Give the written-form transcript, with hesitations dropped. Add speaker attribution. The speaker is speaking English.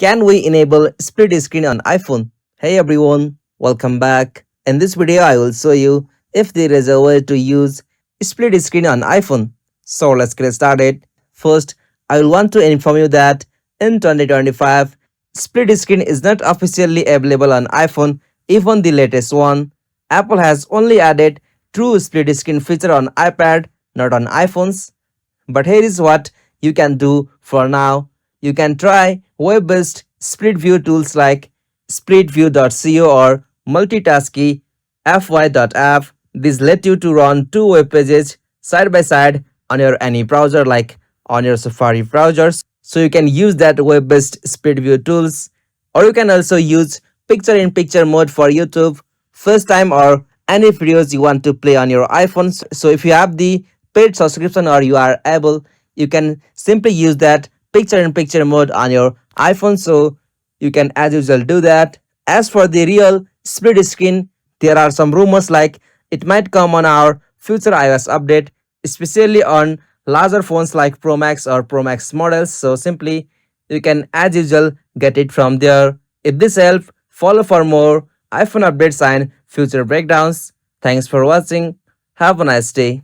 Speaker 1: Can we enable split screen on iPhone? Hey everyone, welcome back. In this video, I will show you if there is a way to use split screen on iPhone. So let's get started. First, I will want to inform you that in 2025, split screen is not officially available on iPhone, even the latest one. Apple has only added true split screen feature on iPad, not on iPhones. But here is what you can do for now. You can try web-based split view tools like splitview.co or multitasking fy.app. These let you to run two web pages side by side on your any browser like on your Safari browsers. So you can use that web-based split view tools, or you can also use picture-in-picture mode for YouTube, FaceTime, or any videos you want to play on your iPhone. So if you have the paid subscription or you are able, you can simply use that picture-in-picture mode on your iPhone. So you can as usual do that. As for the real split screen, there are some rumors like it might come on our future iOS update, especially on larger phones like Pro Max or Pro Max models. So simply you can as usual get it from there. If this helps, follow for more iPhone updates and future breakdowns. Thanks for watching. Have a nice day.